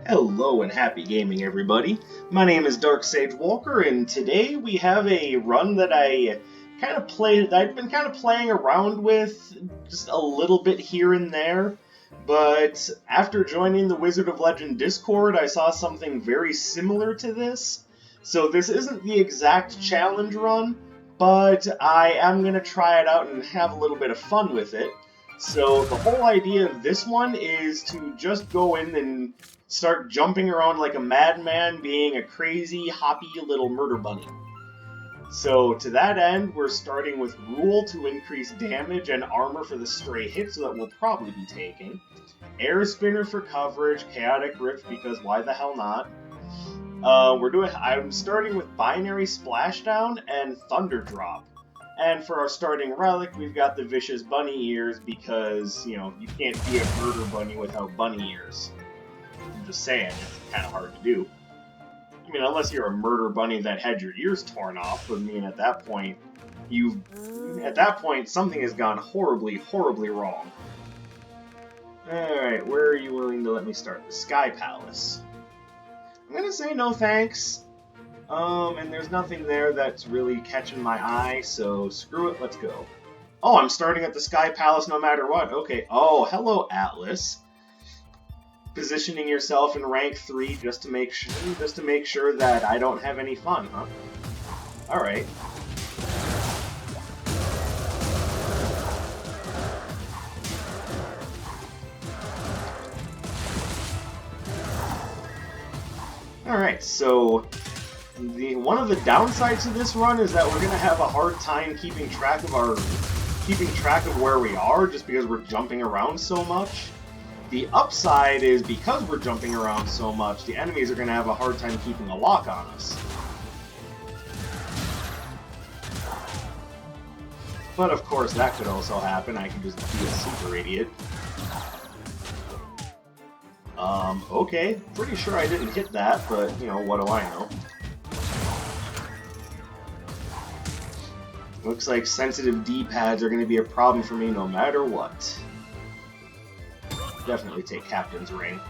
Hello and happy gaming, everybody. My name is Dark Sage Walker, and today we have a run that I've been kind of playing around with just a little bit here and there. But after joining the Wizard of Legend Discord, I saw something very similar to this. So this isn't the exact challenge run, but I am going to try it out and have a little bit of fun with it. So the whole idea of this one is to just go in and start jumping around like a madman, being a crazy, hoppy little murder bunny. So to that end, we're starting with Rule to increase damage and armor for the stray hits that we'll probably be taking. Air Spinner for coverage, Chaotic Rift because why the hell not? I'm starting with Binary Splashdown and Thunder Drop. And for our starting relic, we've got the Vicious Bunny Ears because, you can't be a murder bunny without bunny ears. I'm just saying, it's kind of hard to do. I mean, unless you're a murder bunny that had your ears torn off, but I mean, at that point, something has gone horribly, horribly wrong. Alright, where are you willing to let me start? The Sky Palace. I'm gonna say no thanks. And there's nothing there that's really catching my eye, so screw it, let's go. Oh, I'm starting at the Sky Palace no matter what. Okay. Oh, hello, Atlas. Positioning yourself in rank 3 just to make sure that I don't have any fun, huh? Alright. Alright, so one of the downsides to this run is that we're gonna have a hard time keeping track of where we are just because we're jumping around so much. The upside is because we're jumping around so much, the enemies are going to have a hard time keeping a lock on us. But of course that could also happen, I can just be a super idiot. Okay, pretty sure I didn't hit that, but, what do I know? Looks like sensitive D-pads are going to be a problem for me no matter what. Definitely take Captain's Ring.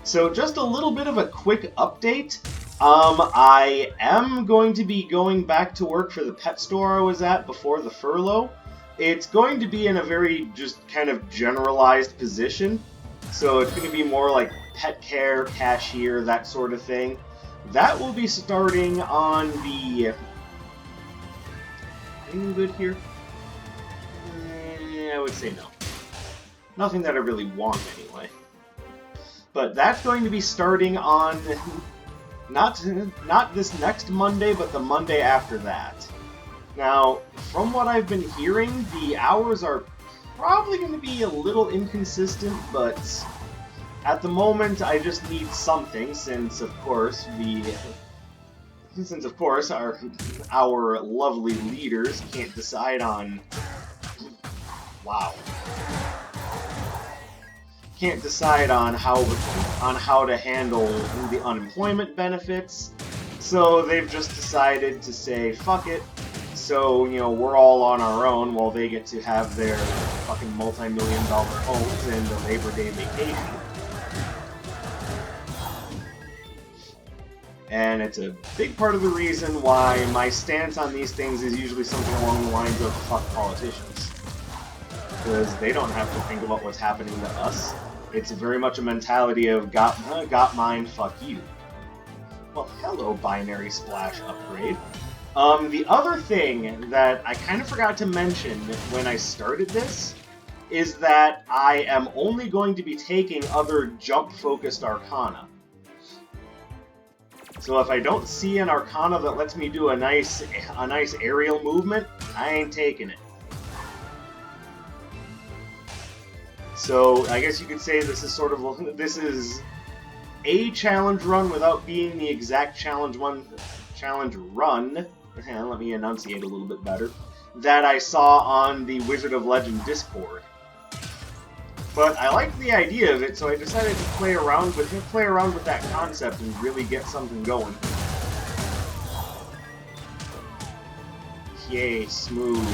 So just a little bit of a quick update. I am going to be going back to work for the pet store I was at before the furlough. It's going to be in a very just kind of generalized position. So it's going to be more like pet care, cashier, that sort of thing. That will be starting on the... Anything good here? I would say no. Nothing that I really want, anyway. But that's going to be starting on not this next Monday, but the Monday after that. Now, from what I've been hearing, the hours are probably going to be a little inconsistent, but at the moment I just need something, since of course our lovely leaders can't decide on... Wow. Can't decide on how to handle the unemployment benefits, so they've just decided to say, fuck it. So, we're all on our own while they get to have their fucking multi-million-dollar homes and a Labor Day vacation. And it's a big part of the reason why my stance on these things is usually something along the lines of fuck politicians. Because they don't have to think about what's happening to us. It's very much a mentality of got mine, fuck you. Well, hello, Binary Splash upgrade. The other thing that I kind of forgot to mention when I started this is that I am only going to be taking other jump-focused Arcana. So if I don't see an Arcana that lets me do a nice aerial movement, I ain't taking it. So I guess you could say this is a challenge run without being the exact challenge run. Let me enunciate a little bit better. That I saw on the Wizard of Legend Discord. But I liked the idea of it, so I decided to play around with that concept and really get something going. Yay, smooth.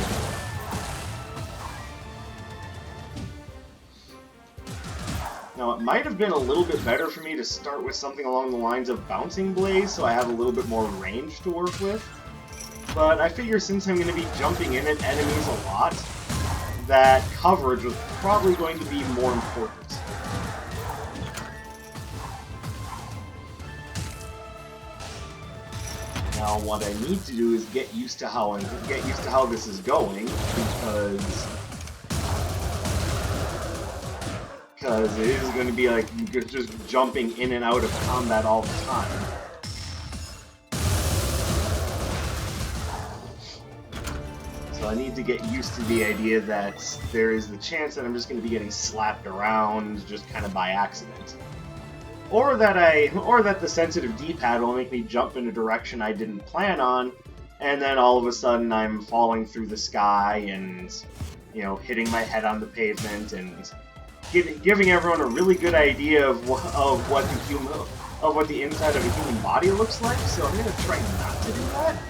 Now, it might have been a little bit better for me to start with something along the lines of Bouncing Blaze, so I have a little bit more range to work with. But I figure since I'm going to be jumping in at enemies a lot, that coverage was probably going to be more important. Now, what I need to do is get used to how this is going, because it is going to be like just jumping in and out of combat all the time. So I need to get used to the idea that there is the chance that I'm just going to be getting slapped around just kind of by accident. Or that the sensitive D-pad will make me jump in a direction I didn't plan on, and then all of a sudden I'm falling through the sky and, you know, hitting my head on the pavement and giving everyone a really good idea of what the inside of a human body looks like. So I'm gonna try not to do that.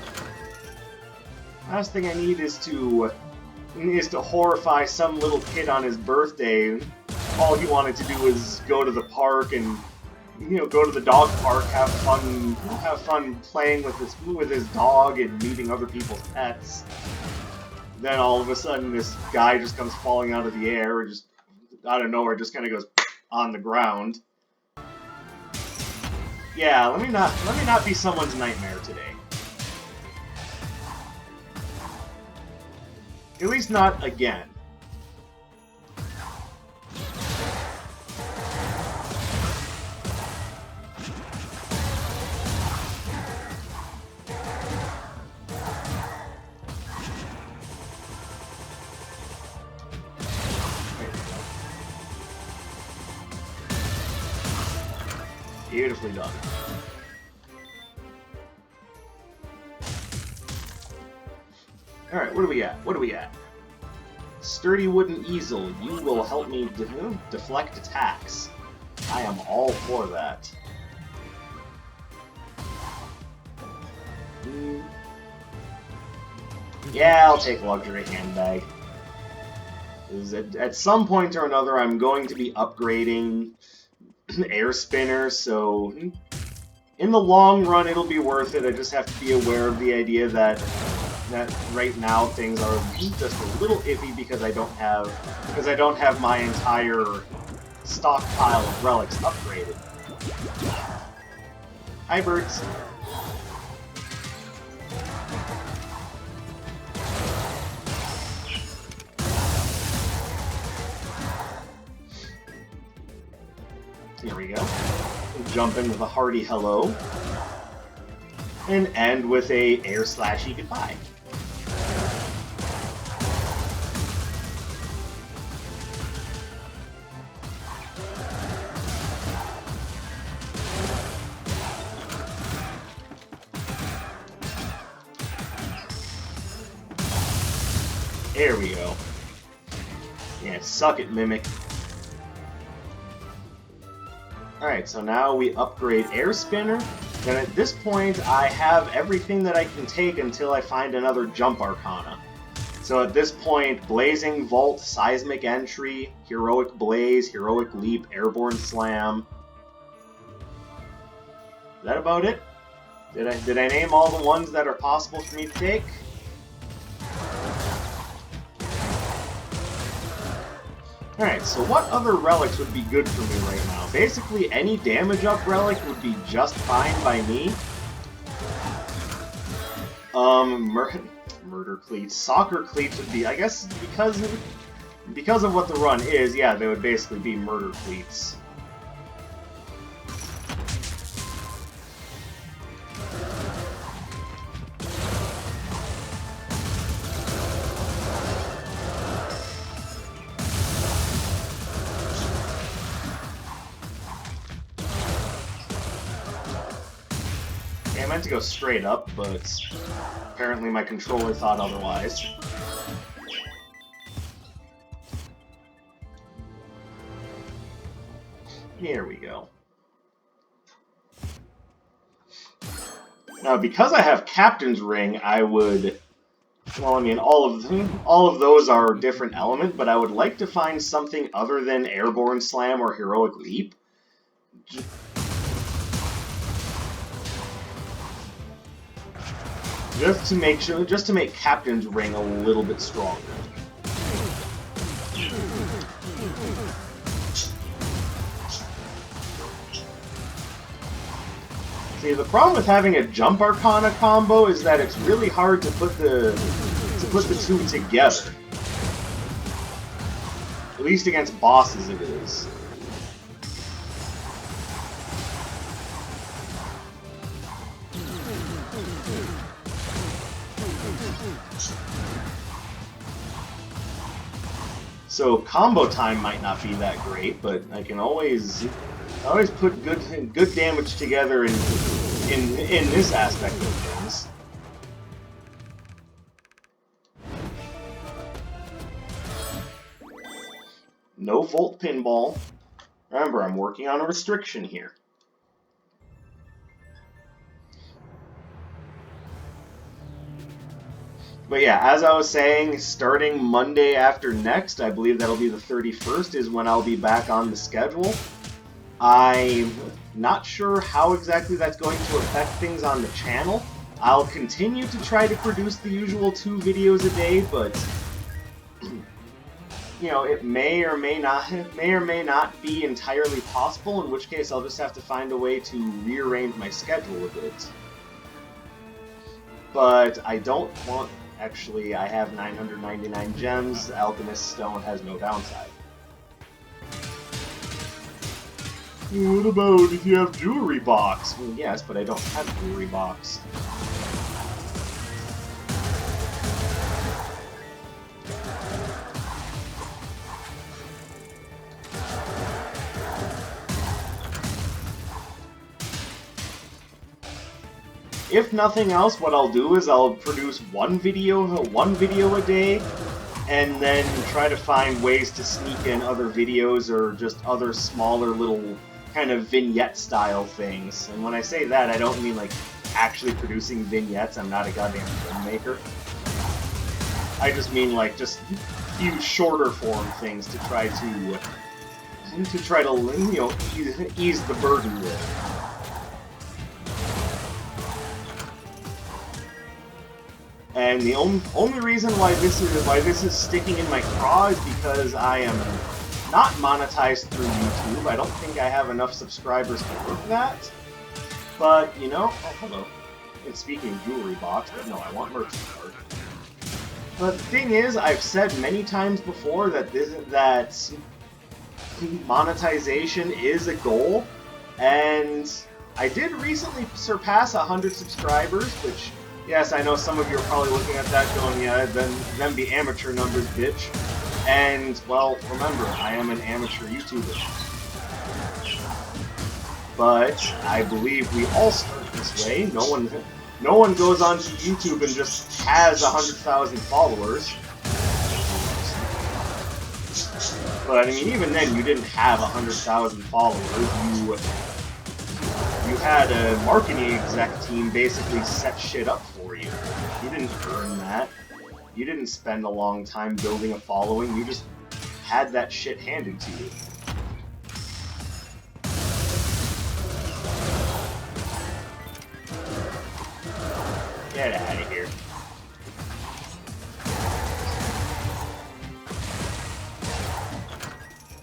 Last thing I need is to horrify some little kid on his birthday. All he wanted to do was go to the park and, you know, go to the dog park, have fun playing with his dog and meeting other people's pets. Then all of a sudden, this guy just comes falling out of the air, and just out of nowhere, just kind of goes on the ground. Yeah, let me not be someone's nightmare today. At least not again. Beautifully done. Alright, what are we at? Sturdy wooden easel. You will help me deflect attacks. I am all for that. Yeah, I'll take luxury handbag. At some point or another, I'm going to be upgrading air spinner, so in the long run it'll be worth it. I just have to be aware of the idea that right now things are just a little iffy because I don't have my entire stockpile of relics upgraded. Hi, birds. Here we go. Jump in with a hearty hello. And end with a air slashy goodbye. There we go. Yeah, suck it, Mimic. Alright, so now we upgrade Air Spinner, and at this point I have everything that I can take until I find another Jump Arcana. So at this point, Blazing Vault, Seismic Entry, Heroic Blaze, Heroic Leap, Airborne Slam. Is that about it? Did I name all the ones that are possible for me to take? Alright, so what other relics would be good for me right now? Basically, any damage up relic would be just fine by me. Murder cleats. Soccer cleats would be, I guess, because of what the run is, yeah, they would basically be murder cleats. I meant to go straight up, but apparently my controller thought otherwise. Here we go. Now, because I have Captain's Ring, I would Well, I mean, all of those are different element, but I would like to find something other than Airborne Slam or Heroic Leap. Just to make Captain's Ring a little bit stronger. See, the problem with having a Jump Arcana combo is that it's really hard to put the two together. At least against bosses it is. So combo time might not be that great, but I can always put good damage together in this aspect of things. No Volt Pinball. Remember, I'm working on a restriction here. But yeah, as I was saying, starting Monday after next, I believe that'll be the 31st, is when I'll be back on the schedule. I'm not sure how exactly that's going to affect things on the channel. I'll continue to try to produce the usual 2 videos a day, but you know, it may or may not be entirely possible, in which case I'll just have to find a way to rearrange my schedule a bit. But I don't want... Actually, I have 999 gems. Alchemist Stone has no downside. What about if you have Jewelry Box? Well, yes, but I don't have Jewelry Box. If nothing else, what I'll do is I'll produce one video a day, and then try to find ways to sneak in other videos or just other smaller little kind of vignette-style things. And when I say that, I don't mean like actually producing vignettes. I'm not a goddamn filmmaker. I just mean like just few shorter form things to try to you know, ease the burden with. And the only reason why this is sticking in my craw is because I am not monetized through YouTube. I don't think I have enough subscribers to work that. But you know, oh hello. And speaking of Jewelry Box, but no, I want merchant card. But the thing is, I've said many times before that monetization is a goal, and I did recently surpass 100 subscribers, which. Yes, I know some of you are probably looking at that going, yeah, them be amateur numbers, bitch. And, well, remember, I am an amateur YouTuber. But I believe we all start this way. No one goes onto YouTube and just has 100,000 followers. But, I mean, even then, you didn't have 100,000 followers. You had a marketing exec team basically set shit up for you. You didn't earn that. You didn't spend a long time building a following. You just had that shit handed to you. Get out of here.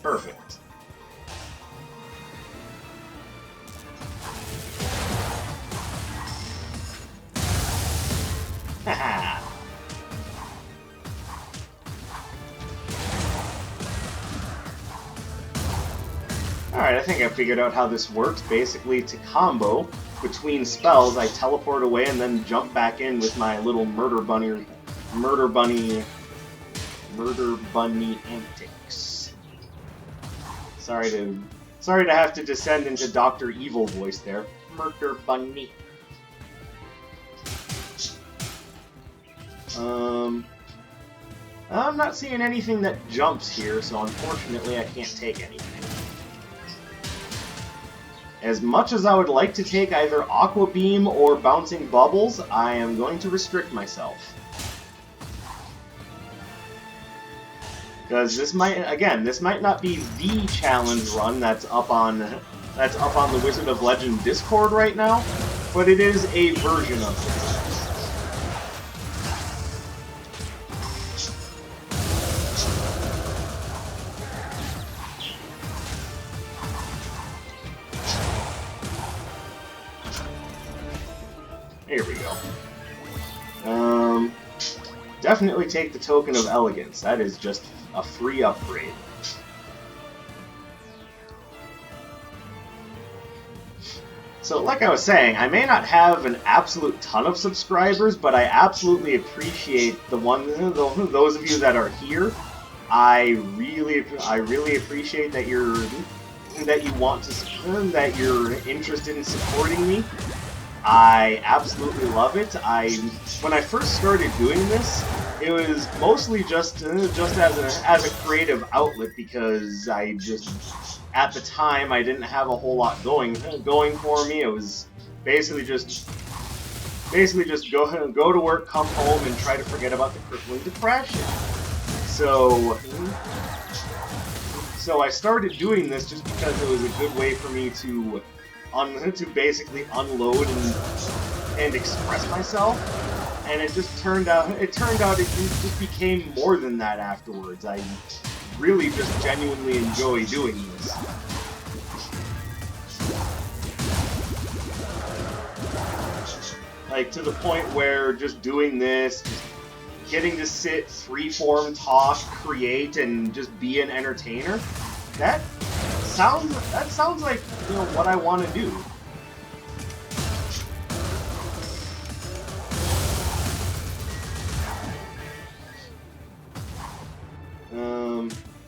Perfect. Alright, I think I figured out how this works. Basically, to combo between spells, I teleport away and then jump back in with my little Murderbunny antics. Sorry to have to descend into Dr. Evil voice there. Murderbunny. I'm not seeing anything that jumps here, so unfortunately I can't take anything. As much as I would like to take either Aqua Beam or Bouncing Bubbles, I am going to restrict myself. Because this might not be the challenge run that's up on the Wizard of Legend Discord right now, but it is a version of it. Here we go. Definitely take the Token of Elegance. That is just a free upgrade. So, like I was saying, I may not have an absolute ton of subscribers, but I absolutely appreciate those of you that are here. I really appreciate that you're interested in supporting me. I absolutely love it. When I first started doing this, it was mostly just as a creative outlet, because at the time I didn't have a whole lot going for me. It was basically just go to work, come home, and try to forget about the crippling depression. So I started doing this just because it was a good way for me to basically unload and express myself, and it turned out it just became more than that afterwards. I really just genuinely enjoy doing this. Like, to the point where just doing this, just getting to sit, freeform, talk, create, and just be an entertainer, that sounds like, you know, what I want to do.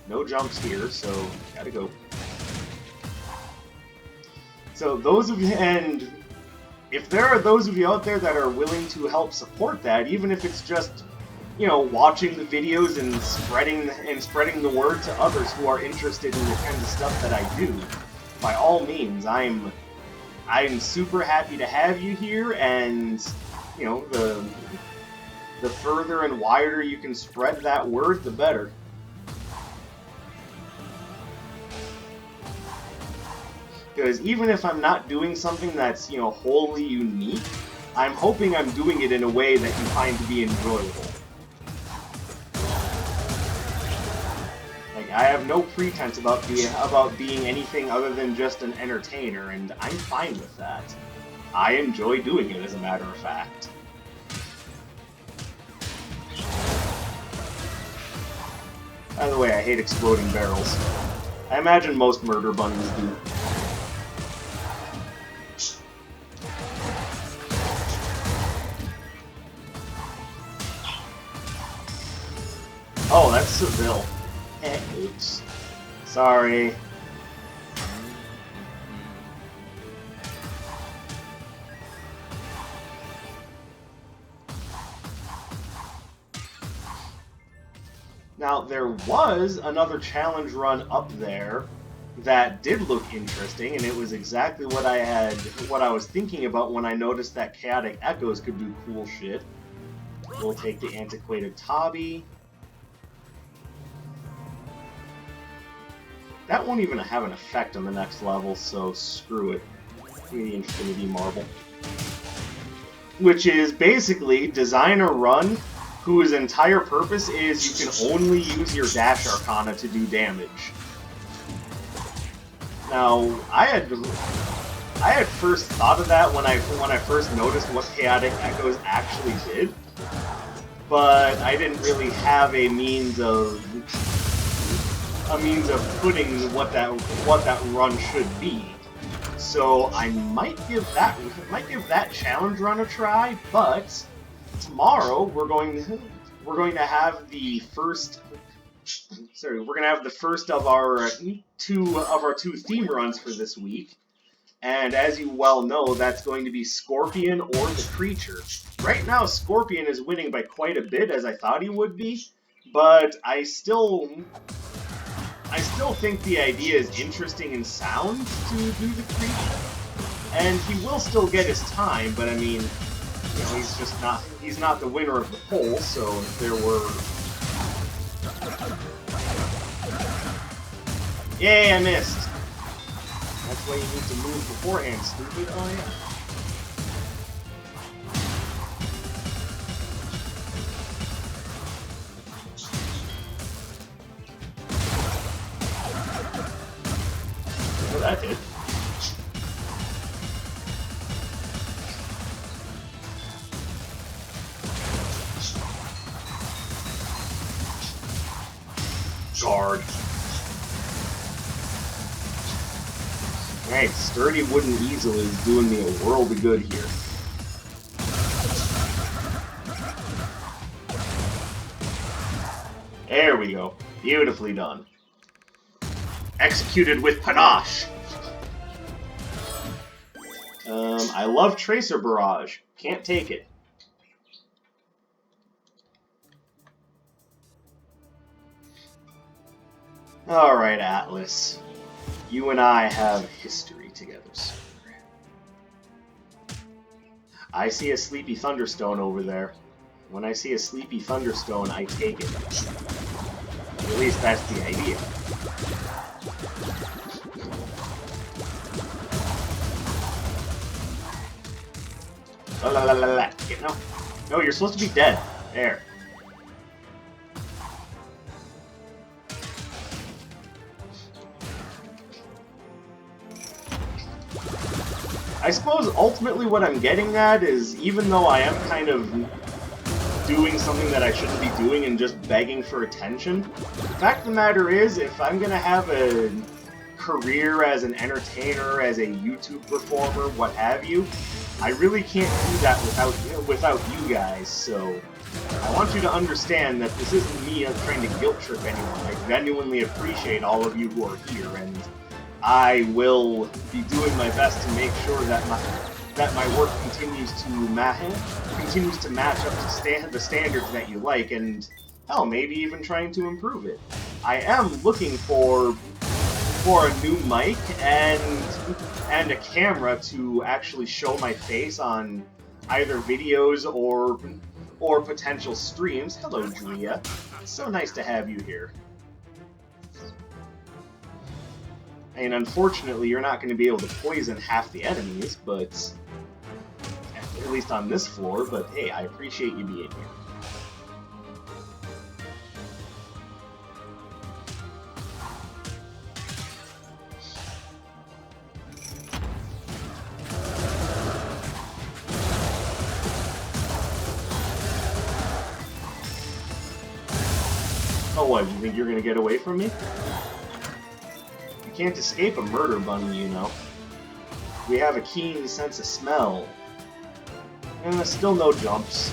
No jumps here, so gotta go. So those of you, and if there are those of you out there that are willing to help support that, even if it's just, you know, watching the videos and spreading the word to others who are interested in the kind of stuff that I do, by all means, I'm super happy to have you here, and, you know, the further and wider you can spread that word, the better. Because even if I'm not doing something that's, you know, wholly unique, I'm hoping I'm doing it in a way that you find to be enjoyable. Like, I have no pretense about being anything other than just an entertainer, and I'm fine with that. I enjoy doing it, as a matter of fact. By the way, I hate exploding barrels. I imagine most murder bunnies do. Oh, that's Seville. Oops. Sorry. Now, there was another challenge run up there that did look interesting, and it was exactly what I was thinking about when I noticed that Chaotic Echoes could do cool shit. We'll take the Antiquated Tabi. That won't even have an effect on the next level, so screw it. Give me the Infinity Marble. Which is basically design a run whose entire purpose is you can only use your Dash Arcana to do damage. Now, I had first thought of that when I first noticed what Chaotic Echoes actually did, but I didn't really have a means of putting what that run should be. So I might give that challenge run a try, but tomorrow we're going to have the first of our two theme runs for this week. And as you well know, that's going to be Scorpion or the Creature. Right now, Scorpion is winning by quite a bit, as I thought he would be, but I still think the idea is interesting and sound to do the Creature. And he will still get his time, but I mean, you know, he's not the winner of the poll, so if there were Yay, I missed! That's why you need to move beforehand, stupid. Oh, yeah. Well, that did. Guard. Alright, sturdy wooden easel is doing me a world of good here. There we go. Beautifully done. Executed with panache! I love Tracer Barrage. Can't take it. Alright, Atlas. You and I have history together, sir. I see a Sleepy Thunderstone over there. When I see a Sleepy Thunderstone, I take it. At least that's the idea. La la la la la. No. No, you're supposed to be dead. There. I suppose ultimately what I'm getting at is, even though I am kind of doing something that I shouldn't be doing and just begging for attention, the fact of the matter is, if I'm going to have a career as an entertainer, as a YouTube performer, what have you, I really can't do that without you guys, so I want you to understand that this isn't me trying to guilt trip anyone. I genuinely appreciate all of you who are here, and I will be doing my best to make sure that my work continues to match up to the standards that you like, and hell, maybe even trying to improve it. I am looking for a new mic and a camera to actually show my face on either videos or potential streams. Hello, Julia. It's so nice to have you here. And unfortunately, you're not going to be able to poison half the enemies, but at least on this floor, but hey, I appreciate you being here. Oh, what, you think you're going to get away from me? You can't escape a Murderbunny, you know. We have a keen sense of smell. And there's still no jumps.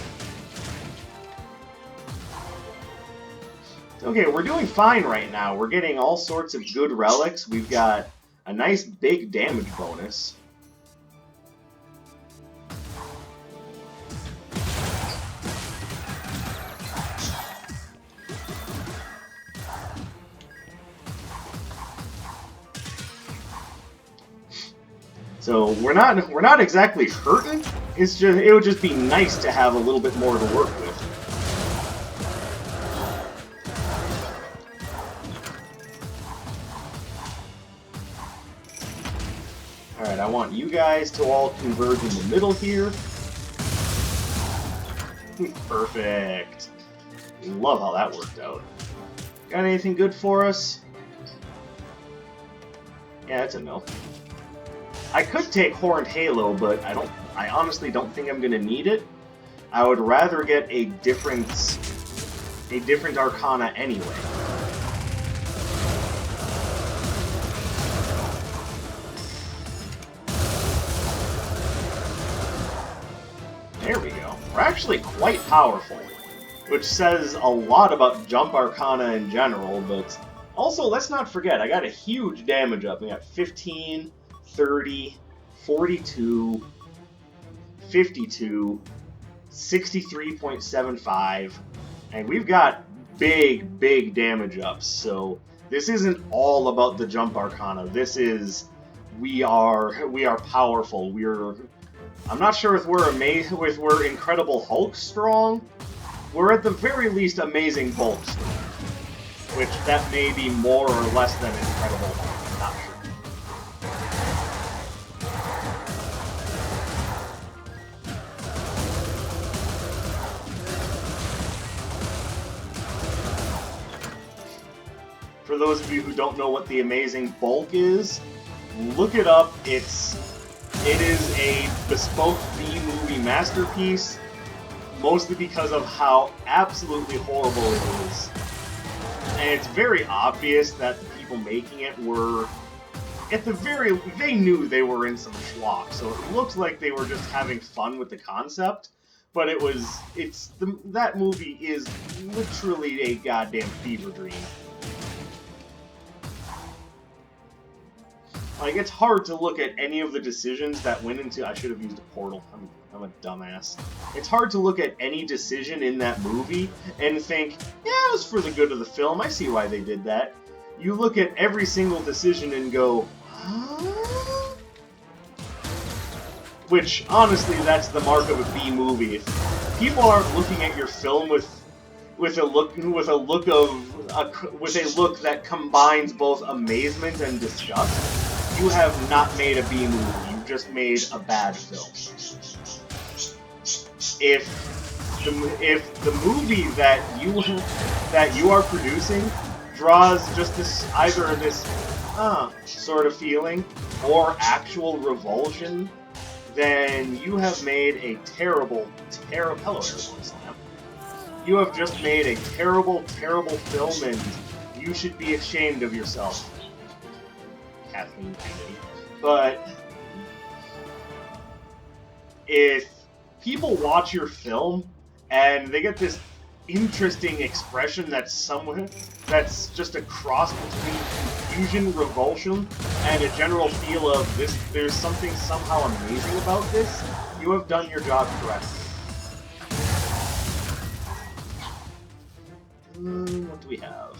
Okay, we're doing fine right now. We're getting all sorts of good relics. We've got a nice big damage bonus. So we're not exactly hurting. It would just be nice to have a little bit more to work with. Alright, I want you guys to all converge in the middle here. Perfect. Love how that worked out. Got anything good for us? Yeah, that's a no. I could take Horned Halo, but I honestly don't think I'm gonna need it. I would rather get a different Arcana anyway. There we go. We're actually quite powerful, which says a lot about Jump Arcana in general, but also, let's not forget, I got a huge damage up. We got 15, 30, 42, 52, 63.75, and we've got big damage ups, so this isn't all about the Jump Arcana. This is, we are powerful. I'm not sure if we're Incredible Hulk strong. We're at the very least amazing Bulk strong. which that may be more or less than incredible. I'm not sure. For those of you who don't know what the Amazing Bulk is, look it up. It is a bespoke B-movie masterpiece, mostly because of how absolutely horrible it is. And it's very obvious that the people making it were, they knew they were in some schlock, so it looks like they were just having fun with the concept, but that movie is literally a goddamn fever dream. Like, it's hard to look at any of the decisions that went into... I should have used a portal. I'm a dumbass. It's hard to look at any decision in that movie and think, yeah, it was for the good of the film. I see why they did that. You look at every single decision and go, huh? Which, honestly, that's the mark of a B movie. If people aren't looking at your film with a look that combines both amazement and disgust, you have not made a B movie. You've just made a bad film. If the movie that you are producing draws just either this sort of feeling or actual revulsion, then you have made a terrible hello, Slam. You have just made a terrible film, and you should be ashamed of yourself. Kathleen Kennedy. But if people watch your film and they get this interesting expression that's just a cross between confusion, revulsion, and a general feel of this, there's something somehow amazing about this, you have done your job correctly. What do we have?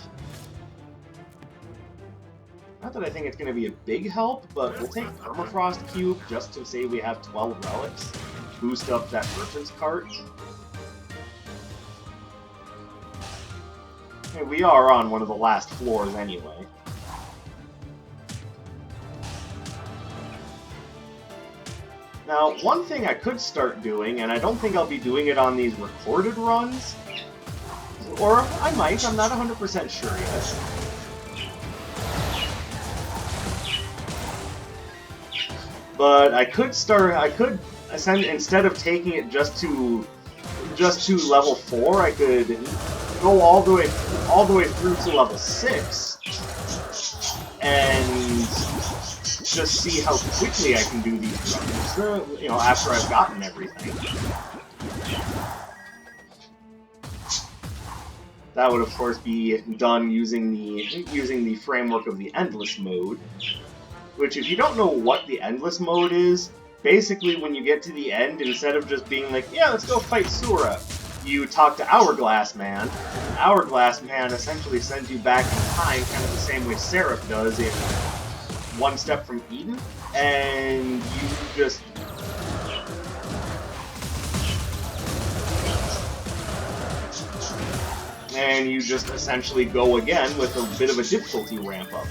Not that I think it's going to be a big help, but we'll take Permafrost Cube just to say we have 12 relics. Boost up that merchant's cart. Hey, we are on one of the last floors anyway. Now, one thing I could start doing, and I don't think I'll be doing it on these recorded runs, or I might, I'm not 100% sure yet. But I could ascend, instead of taking it just to level 4, I could go all the way through to level 6 and just see how quickly I can do these runs, you know, after I've gotten everything. That would of course be done using the framework of the endless mode. Which, if you don't know what the endless mode is, basically when you get to the end, instead of just being like, yeah, let's go fight Sura, you talk to Hourglass Man, and Hourglass Man essentially sends you back in time, kind of the same way Seraph does in One Step from Eden, and you just... and you just essentially go again with a bit of a difficulty ramp up.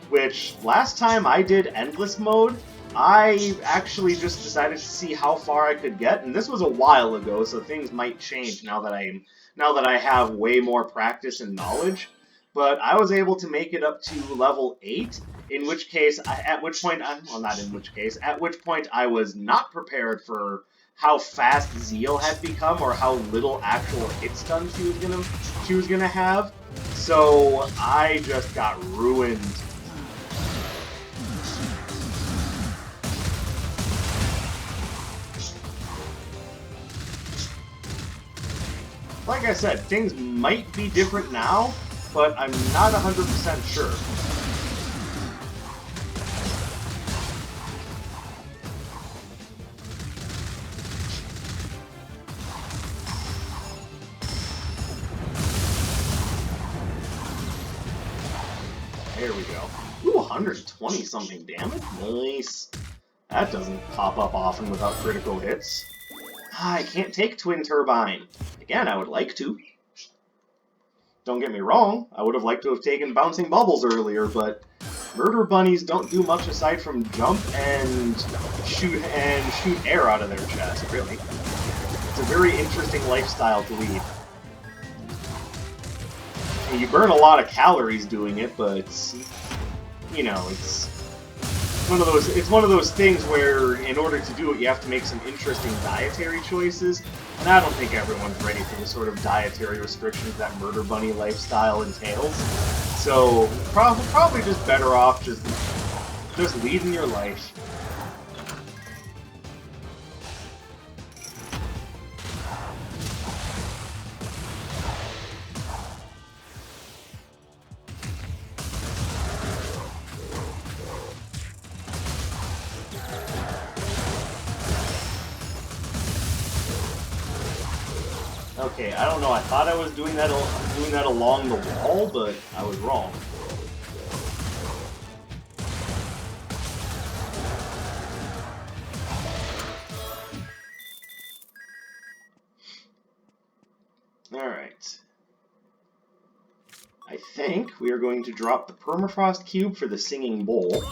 Which, last time I did Endless Mode, I actually just decided to see how far I could get, and this was a while ago, so things might change now that I have way more practice and knowledge. But I was able to make it up to level 8, at which point I was not prepared for how fast Zeal had become, or how little actual hit stun she was gonna have. So I just got ruined. Like I said, things might be different now, but I'm not 100% sure. There we go. Ooh, 120 something damage? Nice. That doesn't pop up often without critical hits. I can't take Twin Turbine. Again, I would like to. Don't get me wrong, I would have liked to have taken Bouncing Bubbles earlier, but Murder Bunnies don't do much aside from jump and shoot air out of their chest, really. It's a very interesting lifestyle to lead. And you burn a lot of calories doing it, but you know, it's one of those things where in order to do it you have to make some interesting dietary choices, and I don't think everyone's ready for the sort of dietary restrictions that Murder Bunny lifestyle entails. So probably just better off just leading your life. Okay, I don't know. I thought I was doing that along the wall, but I was wrong. Alright. I think we are going to drop the Permafrost Cube for the Singing Bowl.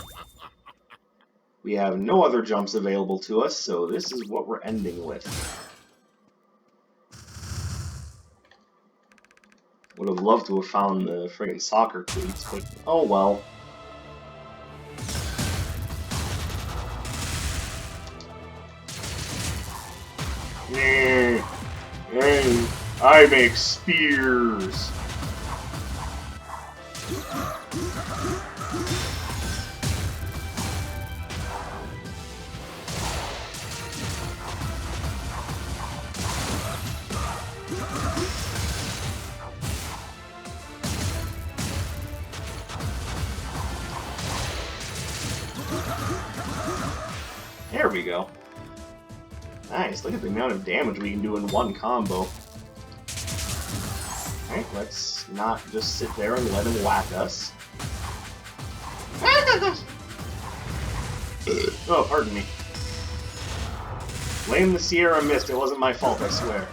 We have no other jumps available to us, so this is what we're ending with. Would have loved to have found the friggin' soccer cleats, but oh well. I make spears. There we go. Nice, look at the amount of damage we can do in one combo. Alright, let's not just sit there and let him whack us. Oh, pardon me. Blame the Sierra Mist, it wasn't my fault, I swear.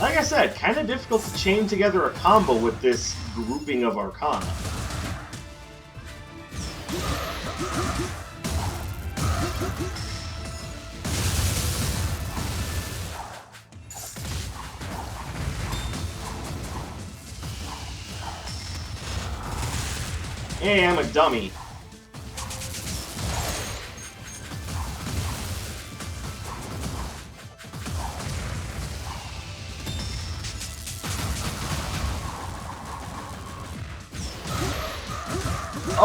Like I said, kind of difficult to chain together a combo with this grouping of Arcana. Hey, I'm a dummy.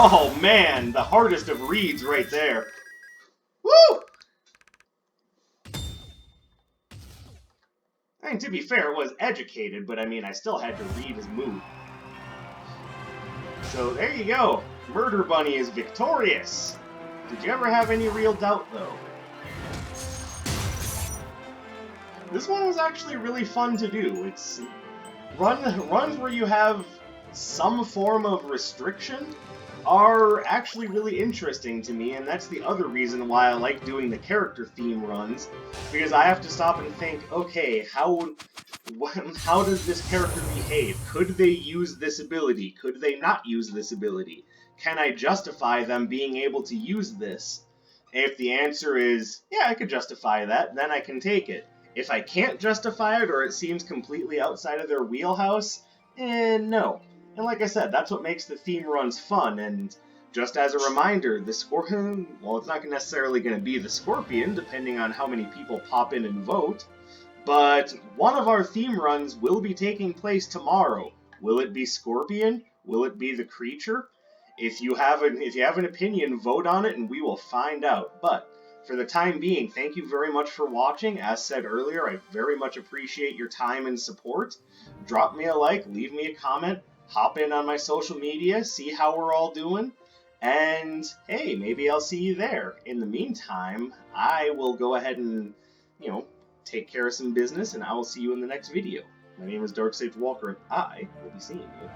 Oh man, the hardest of reads right there. Woo! I mean, to be fair, it was educated, but I mean, I still had to read his move. So there you go. Murder Bunny is victorious. Did you ever have any real doubt, though? This one was actually really fun to do. It's runs where you have some form of restriction are actually really interesting to me, and that's the other reason why I like doing the character theme runs, because I have to stop and think, okay, how does this character behave? Could they use this ability? Could they not use this ability? Can I justify them being able to use this? If the answer is, yeah, I could justify that, then I can take it. If I can't justify it, or it seems completely outside of their wheelhouse, no. And like I said, that's what makes the theme runs fun, and just as a reminder, the Scorpion, well, it's not necessarily going to be the Scorpion, depending on how many people pop in and vote, but one of our theme runs will be taking place tomorrow. Will it be Scorpion? Will it be the creature? If you have an opinion, vote on it, and we will find out. But for the time being, thank you very much for watching. As said earlier, I very much appreciate your time and support. Drop me a like, leave me a comment, hop in on my social media, see how we're all doing, And hey, maybe I'll see you there. In the meantime, I will go ahead and, take care of some business, and I will see you in the next video. My name is Dark Sage Walker, and I will be seeing you